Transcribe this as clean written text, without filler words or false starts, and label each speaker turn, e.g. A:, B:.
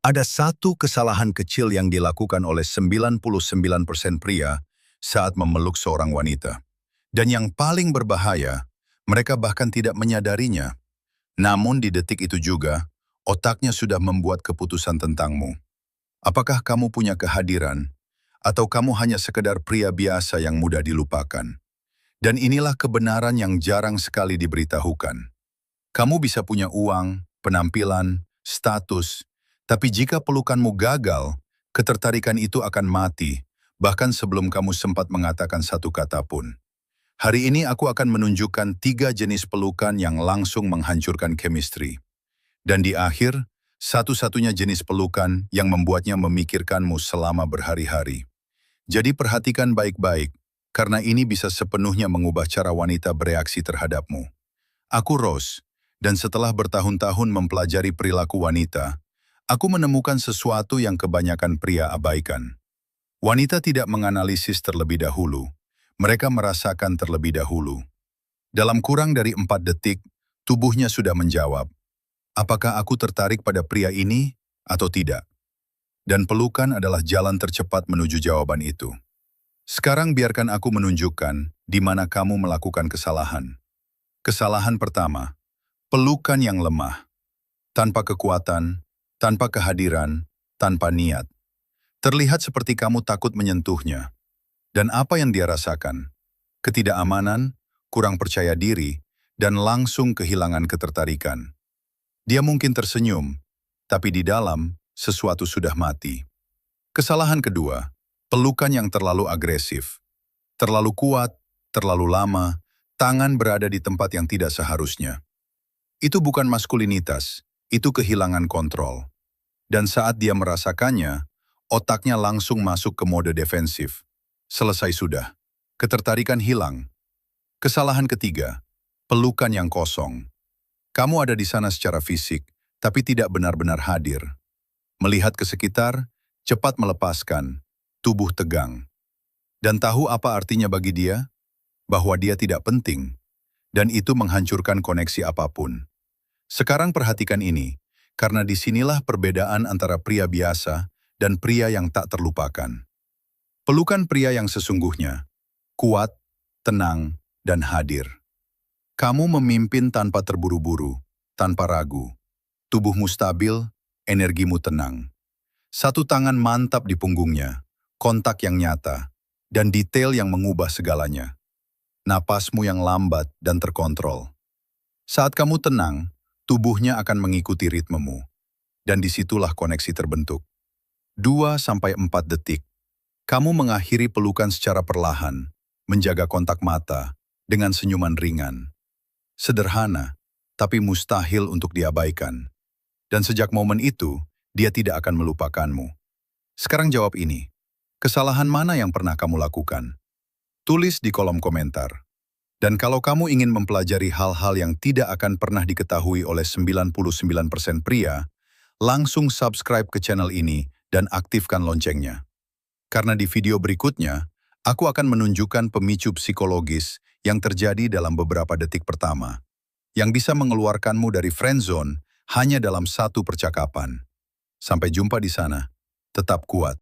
A: Ada satu kesalahan kecil yang dilakukan oleh 99% pria saat memeluk seorang wanita. Dan yang paling berbahaya, mereka bahkan tidak menyadarinya. Namun di detik itu juga, otaknya sudah membuat keputusan tentangmu. Apakah kamu punya kehadiran, atau kamu hanya sekedar pria biasa yang mudah dilupakan? Dan inilah kebenaran yang jarang sekali diberitahukan. Kamu bisa punya uang, penampilan, status, tapi jika pelukanmu gagal, ketertarikan itu akan mati, bahkan sebelum kamu sempat mengatakan satu kata pun. Hari ini aku akan menunjukkan 3 jenis pelukan yang langsung menghancurkan chemistry. Dan di akhir, satu-satunya jenis pelukan yang membuatnya memikirkanmu selama berhari-hari. Jadi perhatikan baik-baik, karena ini bisa sepenuhnya mengubah cara wanita bereaksi terhadapmu. Aku Rose, dan setelah bertahun-tahun mempelajari perilaku wanita, aku menemukan sesuatu yang kebanyakan pria abaikan. Wanita tidak menganalisis terlebih dahulu, mereka merasakan terlebih dahulu. Dalam kurang dari 4 detik, tubuhnya sudah menjawab, apakah aku tertarik pada pria ini atau tidak? Dan pelukan adalah jalan tercepat menuju jawaban itu. Sekarang biarkan aku menunjukkan di mana kamu melakukan kesalahan. Kesalahan pertama, pelukan yang lemah. Tanpa kekuatan, tanpa kehadiran, tanpa niat. Terlihat seperti kamu takut menyentuhnya. Dan apa yang dia rasakan? Ketidakamanan, kurang percaya diri, dan langsung kehilangan ketertarikan. Dia mungkin tersenyum, tapi di dalam sesuatu sudah mati. Kesalahan kedua, pelukan yang terlalu agresif. Terlalu kuat, terlalu lama, tangan berada di tempat yang tidak seharusnya. Itu bukan maskulinitas, itu kehilangan kontrol. Dan saat dia merasakannya, otaknya langsung masuk ke mode defensif. Selesai sudah. Ketertarikan hilang. Kesalahan ketiga, pelukan yang kosong. Kamu ada di sana secara fisik, tapi tidak benar-benar hadir. Melihat ke sekitar, cepat melepaskan, tubuh tegang. Dan tahu apa artinya bagi dia? Bahwa dia tidak penting. Dan itu menghancurkan koneksi apapun. Sekarang perhatikan ini, karena disinilah perbedaan antara pria biasa dan pria yang tak terlupakan. Pelukan pria yang sesungguhnya, kuat, tenang, dan hadir. Kamu memimpin tanpa terburu-buru, tanpa ragu. Tubuhmu stabil, energimu tenang. Satu tangan mantap di punggungnya, kontak yang nyata, dan detail yang mengubah segalanya. Napasmu yang lambat dan terkontrol. Saat kamu tenang, tubuhnya akan mengikuti ritmemu. Dan disitulah koneksi terbentuk. 2-4 detik. Kamu mengakhiri pelukan secara perlahan, menjaga kontak mata, dengan senyuman ringan. Sederhana, tapi mustahil untuk diabaikan. Dan sejak momen itu, dia tidak akan melupakanmu. Sekarang jawab ini. Kesalahan mana yang pernah kamu lakukan? Tulis di kolom komentar. Dan kalau kamu ingin mempelajari hal-hal yang tidak akan pernah diketahui oleh 99% pria, langsung subscribe ke channel ini dan aktifkan loncengnya. Karena di video berikutnya, aku akan menunjukkan pemicu psikologis yang terjadi dalam beberapa detik pertama, yang bisa mengeluarkanmu dari friend zone hanya dalam satu percakapan. Sampai jumpa di sana. Tetap kuat.